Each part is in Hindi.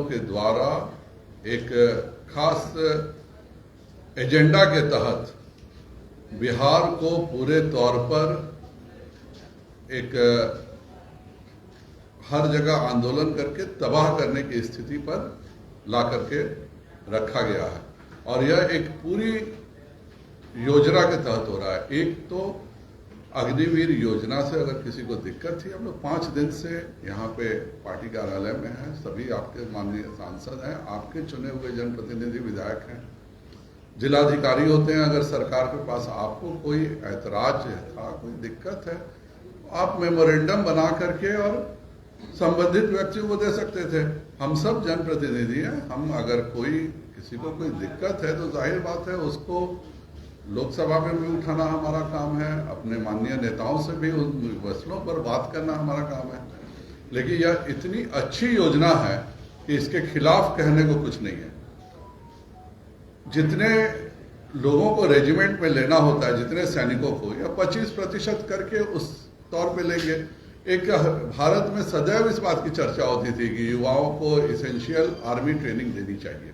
के द्वारा एक खास एजेंडा के तहत बिहार को पूरे तौर पर एक हर जगह आंदोलन करके तबाह करने की स्थिति पर ला करके रखा गया है और यह एक पूरी योजना के तहत हो रहा है। एक तो अग्निवीर योजना से अगर किसी को दिक्कत थी, हम लोग 5 दिन से यहाँ पे पार्टी कार्यालय में हैं, सभी आपके माननीय सांसद हैं, आपके चुने हुए जनप्रतिनिधि विधायक हैं, जिलाधिकारी होते हैं। अगर सरकार के पास आपको कोई ऐतराज था, कोई दिक्कत है, आप मेमोरेंडम बना करके और संबंधित व्यक्तियों को दे सकते थे। हम सब जनप्रतिनिधि हैं, हम अगर किसी को कोई दिक्कत है तो जाहिर बात है उसको लोकसभा में भी उठाना हमारा काम है, अपने माननीय नेताओं से भी उन मसलों पर बात करना हमारा काम है। लेकिन यह इतनी अच्छी योजना है कि इसके खिलाफ कहने को कुछ नहीं है। जितने लोगों को रेजिमेंट में लेना होता है, जितने सैनिकों को, या 25% करके उस तौर पे लेंगे। एक भारत में सदैव इस बात की चर्चा होती थी कि युवाओं को इसेंशियल आर्मी ट्रेनिंग देनी चाहिए।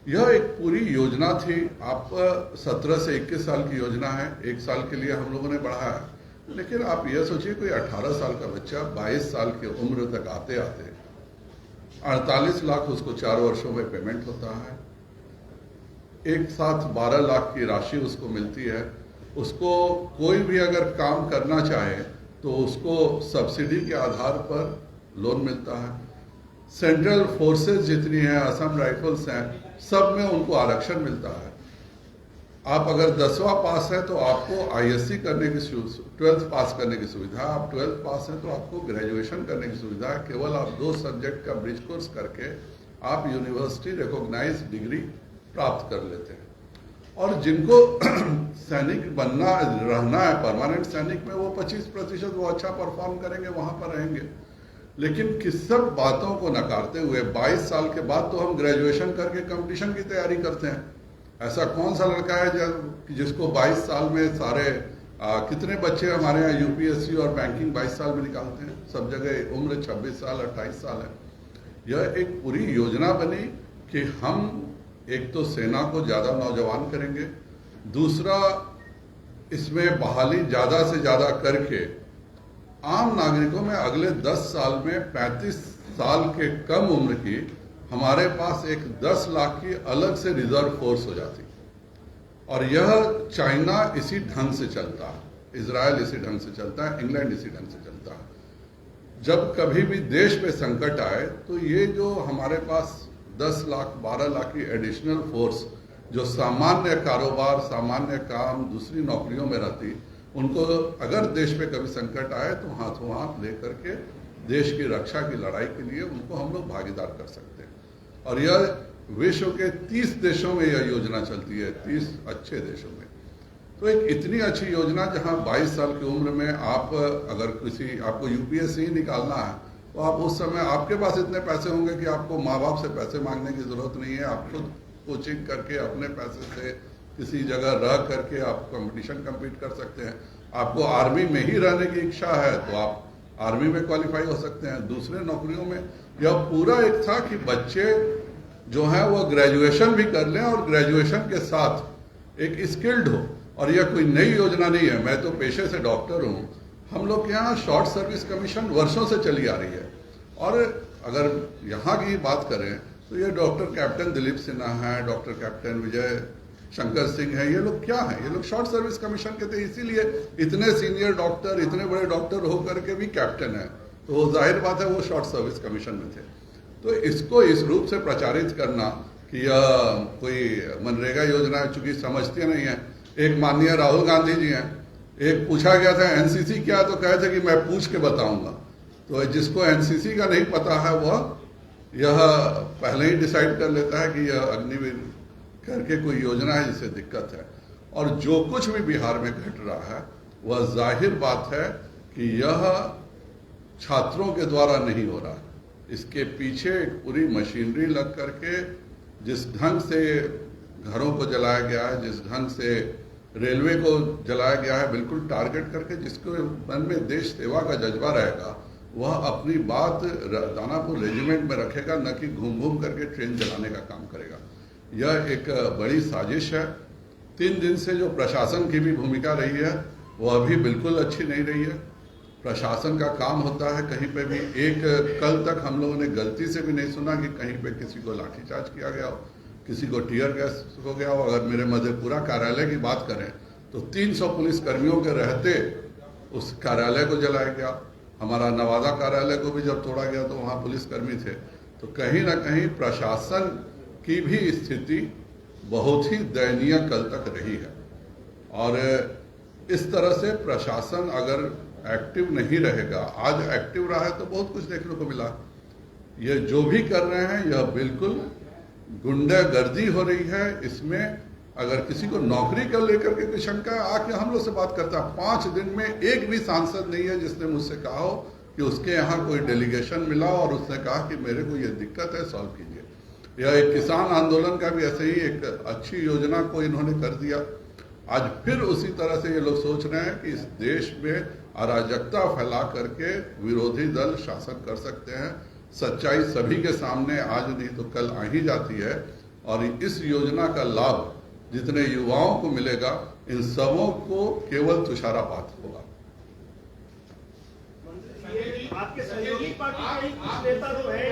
यह एक पूरी योजना थी। आप 17 से 21 साल की योजना है, 1 साल के लिए हम लोगों ने बढ़ाया है। लेकिन आप यह सोचिए, कोई 18 साल का बच्चा 22 साल की उम्र तक आते आते 48 लाख उसको 4 वर्षों में पेमेंट होता है। एक साथ 12 लाख की राशि उसको मिलती है। उसको कोई भी अगर काम करना चाहे तो उसको सब्सिडी के आधार पर लोन मिलता है। सेंट्रल फोर्सेस जितनी हैं, असम राइफल्स हैं, सब में उनको आरक्षण मिलता है। आप अगर 10वां पास है तो आपको आईएससी करने की 12th पास करने की सुविधा। आप 12th पास हैं तो आपको ग्रेजुएशन करने की सुविधा है। केवल आप 2 सब्जेक्ट का ब्रिज कोर्स करके आप यूनिवर्सिटी रिकॉग्नाइज डिग्री प्राप्त कर लेते हैं। और जिनको सैनिक बनना रहना है, परमानेंट सैनिक में, वो 25% वो अच्छा परफॉर्म करेंगे, वहां पर रहेंगे। लेकिन किस सब बातों को नकारते हुए 22 साल के बाद तो हम ग्रेजुएशन करके कंपटीशन की तैयारी करते हैं। ऐसा कौन सा लड़का है जिसको 22 साल में सारे कितने बच्चे हमारे यहाँ यूपीएससी और बैंकिंग 22 साल में निकालते हैं। सब जगह उम्र 26 साल 28 साल है। यह एक पूरी योजना बनी कि हम एक तो सेना को ज़्यादा नौजवान करेंगे, दूसरा इसमें बहाली ज़्यादा से ज़्यादा करके आम नागरिकों में अगले 10 साल में 35 साल के कम उम्र की हमारे पास एक 10 लाख की अलग से रिजर्व फोर्स हो जाती। और यह चाइना इसी ढंग से चलता है, इजराइल इसी ढंग से चलता है, इंग्लैंड इसी ढंग से चलता है। जब कभी भी देश में संकट आए तो ये जो हमारे पास 10 लाख 12 लाख की एडिशनल फोर्स जो सामान्य कारोबार, सामान्य काम, दूसरी नौकरियों में रहती, उनको अगर देश पे कभी संकट आए तो हाथों हाथ लेकर के देश की रक्षा की लड़ाई के लिए उनको हम लोग भागीदार कर सकते हैं। और यह विश्व के 30 देशों में यह योजना चलती है, 30 अच्छे देशों में। तो एक इतनी अच्छी योजना जहां 22 साल की उम्र में आप अगर आपको यूपीएससी निकालना है तो आप उस समय आपके पास इतने पैसे होंगे कि आपको माँ बाप से पैसे मांगने की जरूरत नहीं है। आप खुद कोचिंग करके अपने पैसे से किसी जगह रह करके आप कंपटीशन कम्पीट कर सकते हैं। आपको आर्मी में ही रहने की इच्छा है तो आप आर्मी में क्वालिफाई हो सकते हैं। दूसरे नौकरियों में यह पूरा एक था कि बच्चे जो हैं वो ग्रेजुएशन भी कर लें और ग्रेजुएशन के साथ एक स्किल्ड हो। और यह कोई नई योजना नहीं है। मैं तो पेशे से डॉक्टर हूँ। हम लोग के यहाँ शॉर्ट सर्विस कमीशन वर्षों से चली आ रही है। और अगर यहाँ की बात करें तो ये डॉक्टर कैप्टन दिलीप सिन्हा है, डॉक्टर कैप्टन विजय शंकर सिंह है, ये लोग क्या हैं? ये लोग शॉर्ट सर्विस कमीशन के थे, इसीलिए इतने सीनियर डॉक्टर, इतने बड़े डॉक्टर होकर के भी कैप्टन है। तो वो जाहिर बात है वो शॉर्ट सर्विस कमीशन में थे। तो इसको इस रूप से प्रचारित करना कि यह कोई मनरेगा योजना है, चूंकि समझते नहीं है। एक माननीय राहुल गांधी जी हैं, एक पूछा गया था एनसीसी क्या, तो कहे थे कि मैं पूछ के बताऊंगा। तो जिसको एनसीसी का नहीं पता है वह यह पहले ही डिसाइड कर लेता है कि यह अग्निवीर करके कोई योजना है जिससे दिक्कत है। और जो कुछ भी बिहार में घट रहा है वह जाहिर बात है कि यह छात्रों के द्वारा नहीं हो रहा। इसके पीछे एक पूरी मशीनरी लग करके जिस ढंग से घरों को जलाया गया है, जिस ढंग से रेलवे को जलाया गया है, बिल्कुल टारगेट करके, जिसके मन में देश सेवा का जज्बा रहेगा वह अपनी बात दानापुर रेजिमेंट में रखेगा, न कि घूम घूम करके ट्रेन चलाने का काम करेगा। यह एक बड़ी साजिश है। 3 दिन से जो प्रशासन की भी भूमिका रही है वह अभी बिल्कुल अच्छी नहीं रही है। प्रशासन का काम होता है कहीं पे भी, एक कल तक हम लोगों ने गलती से भी नहीं सुना कि कहीं पे किसी को लाठीचार्ज किया गया हो, किसी को टीयर गैस हो गया हो। अगर मेरे मधेपुरा कार्यालय की बात करें तो 300 पुलिस कर्मियों के रहते उस कार्यालय को जलाया गया। हमारा नवादा कार्यालय को भी जब तोड़ा गया तो वहाँ पुलिसकर्मी थे। तो कहीं ना कहीं प्रशासन की भी स्थिति बहुत ही दयनीय कल तक रही है। और इस तरह से प्रशासन अगर एक्टिव नहीं रहेगा, आज एक्टिव रहा है तो बहुत कुछ देखने को मिला। ये जो भी कर रहे हैं यह बिल्कुल गुंडागर्दी हो रही है। इसमें अगर किसी को नौकरी को लेकर के कोई शंका है, आके हम लोग से बात करता है। 5 दिन में एक भी सांसद नहीं है जिसने मुझसे कहा हो कि उसके यहाँ कोई डेलीगेशन मिला और उसने कहा कि मेरे को ये दिक्कत है, सॉल्व कीजिए। यह एक किसान आंदोलन का भी ऐसे ही एक अच्छी योजना को इन्होंने कर दिया। आज फिर उसी तरह से ये लोग सोच रहे हैं कि इस देश में अराजकता फैला करके विरोधी दल शासन कर सकते हैं। सच्चाई सभी के सामने आज नहीं तो कल आ ही जाती है। और इस योजना का लाभ जितने युवाओं को मिलेगा, इन सबों को केवल तुषारापात होगा। आपके सहयोगी पार्टी के कुछ नेता जो है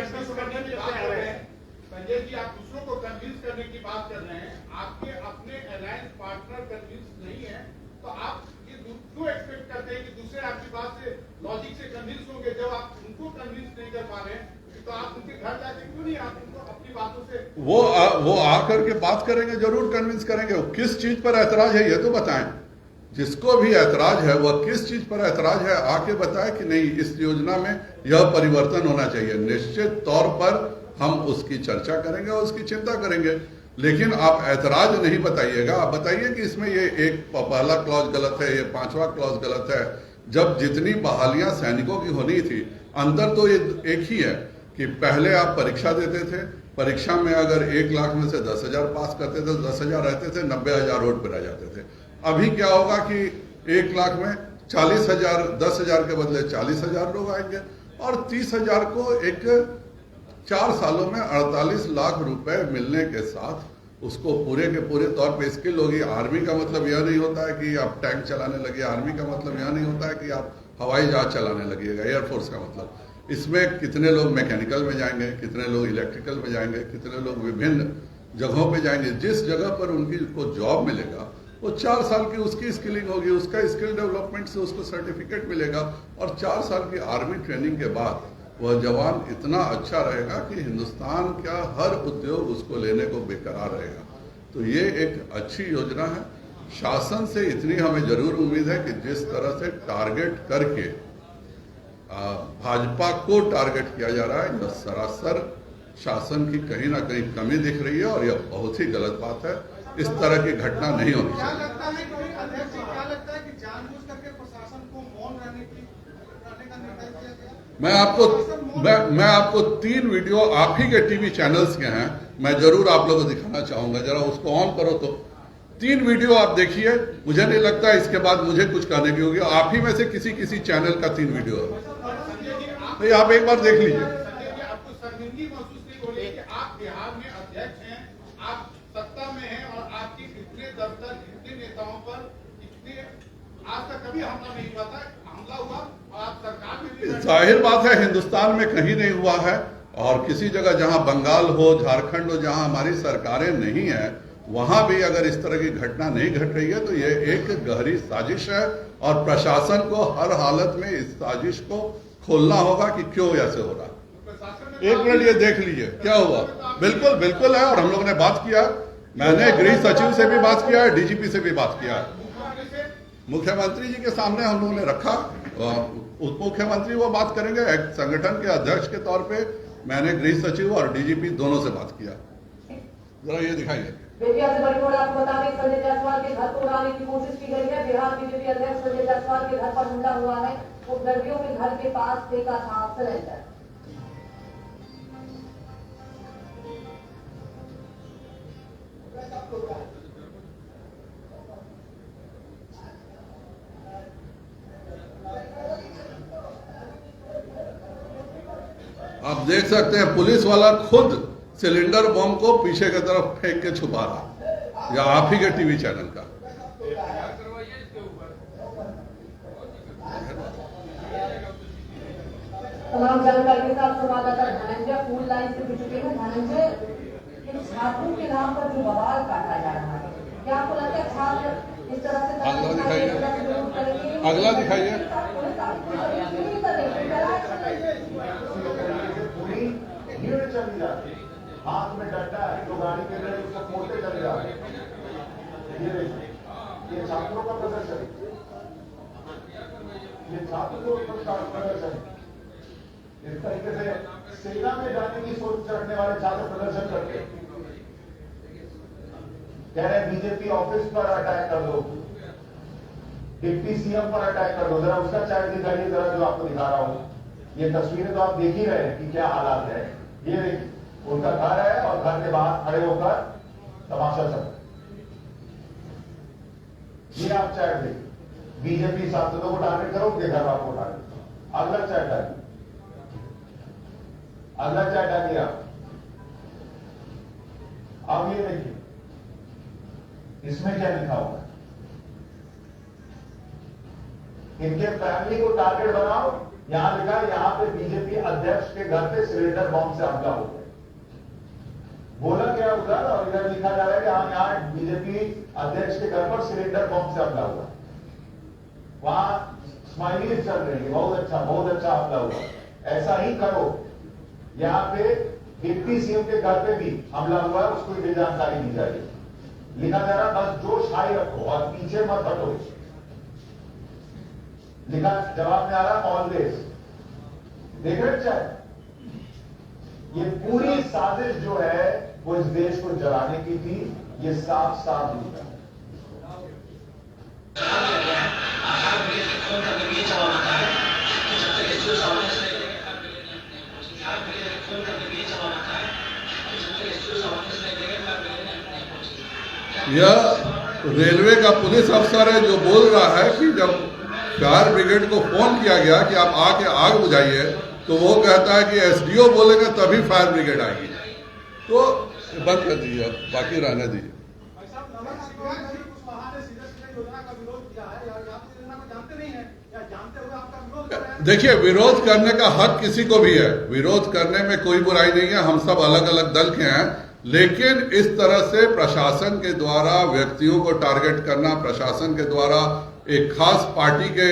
संजय जी, आप दूसरों को कन्विंस करने की बात कर रहे हैं, आपके अपने अलायंस पार्टनर कन्विंस नहीं है, तो आप ये क्यों एक्सपेक्ट करते हैं कि दूसरे आपकी बात से लॉजिक से कन्विंस होंगे? जब आप उनको कन्विंस नहीं कर पा रहे हैं तो आप उनके घर जाके क्यों नहीं आप उनको अपनी बातों से वो आकर के बात करेंगे, जरूर कन्विंस करेंगे। वो किस चीज पर ऐतराज है ये तो बताएं। जिसको भी ऐतराज है वह किस चीज पर ऐतराज है आके बताए कि नहीं इस योजना में यह परिवर्तन होना चाहिए। निश्चित तौर पर हम उसकी चर्चा करेंगे और उसकी चिंता करेंगे, लेकिन आप ऐतराज नहीं बताइएगा। आप बताइए कि इसमें ये एक पहला क्लॉज गलत है, ये 5वां क्लॉज गलत है। जब जितनी बहालियां सैनिकों की होनी थी, अंतर तो ये एक ही है कि पहले आप परीक्षा देते थे, परीक्षा में अगर 1 लाख में से 10,000 पास करते थे तो 10,000 रहते थे, 90,000 रोड पर रह जाते थे। अभी क्या होगा कि 1 लाख में 40,000, 10,000 के बदले 40,000 लोग आएंगे और 30,000 को एक 4 सालों में 48 लाख रुपए मिलने के साथ उसको पूरे के पूरे तौर पे स्किल होगी। आर्मी का मतलब यह नहीं होता है कि आप टैंक चलाने लगे, आर्मी का मतलब यह नहीं होता है कि आप हवाई जहाज चलाने लगिएगा, एयरफोर्स का मतलब। इसमें कितने लोग मैकेनिकल में जाएंगे, कितने लोग इलेक्ट्रिकल में जाएंगे, कितने लोग विभिन्न जगहों पे जाएंगे। जिस जगह पर उनकी को जॉब मिलेगा वो 4 साल की उसकी स्किलिंग होगी, उसका स्किल डेवलपमेंट से उसको सर्टिफिकेट मिलेगा और 4 साल की आर्मी ट्रेनिंग के बाद वह जवान इतना अच्छा रहेगा कि हिंदुस्तान का हर उद्योग उसको लेने को बेकरार रहेगा। तो ये एक अच्छी योजना है। शासन से इतनी हमें जरूर उम्मीद है कि जिस तरह से टारगेट करके भाजपा को टारगेट किया जा रहा है, यह सरासर शासन की कहीं ना कहीं कमी दिख रही है और यह बहुत ही गलत बात है। इस तरह की घटना नहीं होनी चाहिए। क्या लगता है कि जानबूझ करके प्रशासन को मौन रहने का निर्णय किया गया? मैं आपको 3 वीडियो आप ही के टीवी चैनल्स के हैं, मैं जरूर आप लोगों को दिखाना चाहूंगा। जरा उसको ऑन करो तो 3 वीडियो आप देखिए। मुझे नहीं लगता इसके बाद मुझे कुछ कहने की होगी। आप ही में से किसी चैनल का 3 वीडियो है, तो आप एक बार देख लीजिए। आपको शर्मिंदगी महसूस नहीं हो रही कि आप बिहार में अध्यक्ष हैं, आप सत्ता में हैं और आपके इतने दफ्तर, इतने नेताओं पर इतने आज तक कभी हमला नहीं हुआ था, हमला हुआ और आप सरकार में भी। जाहिर बात है हिंदुस्तान में कहीं नहीं हुआ है और किसी जगह जहां बंगाल हो, झारखंड हो, जहां हमारी सरकारें नहीं है, वहां भी अगर इस तरह की घटना नहीं घट रही है तो ये एक गहरी साजिश है और प्रशासन को हर हालत में इस साजिश को खोलना होगा कि क्यों ऐसे हो रहा है। 1 मिनट ये देख लीजिए क्या हुआ। बिल्कुल बिल्कुल है और हम लोगों ने बात किया। मैंने गृह सचिव से भी बात किया है, डीजीपी से भी बात किया है। मुख्यमंत्री जी के सामने हम लोगों ने रखा, उप मुख्यमंत्री वो बात करेंगे। एक संगठन के अध्यक्ष के तौर पे मैंने गृह सचिव और डीजीपी दोनों से बात किया। जरा ये दिखाइए। बेतिया से बड़ी खबर आपको बता दें, संजय जायसवाल के घर को उड़ाने की कोशिश की गई है। बिहार बीजेपी अध्यक्ष संजय जायसवाल के घर पर हमला हुआ है। उपद्रवियों के घर के पास फेंका था सिलेंडर। देख सकते हैं पुलिस वाला खुद सिलेंडर बम को पीछे की तरफ फेंक के छुपा रहा, या आप ही के टीवी चैनल का। तमाम जानकारी के साथ संवाददाता धनंजय फूल लाइन से जुड़ चुके हैं। धनंजय, इन छात्रों के नाम पर जो बवाल काटा जा रहा है, क्या आपको लगता है छात्र इस तरह से अगला दिखाइए, अगला दिखाइए। हाथ में डंडा है तो गाड़ी के अंदर उसको मोटे चले जा रहे हैं। ये छात्रों का प्रदर्शन, ये छात्रों का प्रदर्शन। इस तरीके से सेना में जाने की सोच रखने वाले छात्र प्रदर्शन करते हैं। कह रहे हैं बीजेपी ऑफिस पर अटैक कर दो, डिप्टी सीएम पर अटैक कर दो। जरा उसका चैट दिखाइए जरा, जो आपको दिखा रहा हूं। ये तस्वीरें तो आप देख ही रहे हैं कि क्या हालात है। ये देखिए उनका घर है और घर के बाहर खड़े होकर तमाशा चल रहा है। ये आप चैट देखिए, बीजेपी सांसदों को टारगेट करो, उनके घर वालों को टारगेट करो। अगला चैट डालिए, अगला चैट डालिए आप। अब ये देखिए इसमें क्या लिखा हुआ है, इनके फैमिली को टारगेट बनाओ। यहां लिखा है यहां पे बीजेपी अध्यक्ष के घर पे सिलेंडर बॉम्ब से हमला हो गया। बोला क्या उधर, और इधर लिखा जा रहा है कि हाँ यहाँ बीजेपी अध्यक्ष के घर पर सिलेंडर बॉम्ब से हमला हुआ। वहां स्माइलीज चल रही है, बहुत अच्छा हमला हुआ। ऐसा ही करो, यहाँ पे डिप्टी सीएम के घर पे भी हमला हुआ है, उसको भी जानकारी दी जाएगी। लिखा जा रहा बस जोश हाई रखो और पीछे मत हटो। लिखा जवाब में आ रहा ऑलवेज। देख रहे चाहे ये पूरी साजिश जो है वो इस देश को जलाने की थी, ये साफ साफ दिखता है। यह रेलवे का पुलिस अफसर है जो बोल रहा है कि जब फायर ब्रिगेड को फोन किया गया कि आप आके आग बुझाइए, तो वो कहता है कि एसडीओ बोलेंगे तभी फायर ब्रिगेड आएगी। तो बंद कर दीजिए, अब बाकी रहने दीजिए। देखिए, विरोध करने का हक किसी को भी है, विरोध करने में कोई बुराई नहीं है। हम सब अलग अलग दल के हैं, लेकिन इस तरह से प्रशासन के द्वारा व्यक्तियों को टारगेट करना, प्रशासन के द्वारा एक खास पार्टी के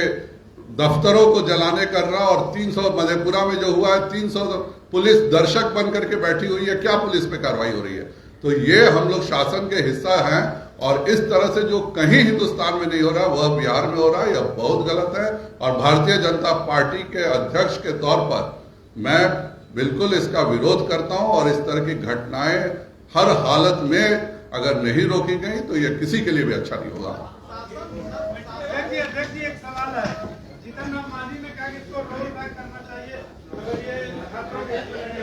दफ्तरों को जलाने करना, और 300 मधेपुरा में जो हुआ है 300 पुलिस दर्शक बन करके बैठी हुई है, क्या पुलिस पे कार्रवाई हो रही है? तो ये हम लोग शासन के हिस्सा हैं, और इस तरह से जो कहीं हिंदुस्तान में नहीं हो रहा वह बिहार में हो रहा है, यह बहुत गलत है। और भारतीय जनता पार्टी के अध्यक्ष के तौर पर मैं बिल्कुल इसका विरोध करता हूं, और इस तरह की घटनाएं हर हालत में अगर नहीं रोकी गई तो यह किसी के लिए भी अच्छा नहीं होगा। देखिए एक सवाल है, जीतन राम मांझी ने कहा कि इसको रोल बैक करना चाहिए, अगर ये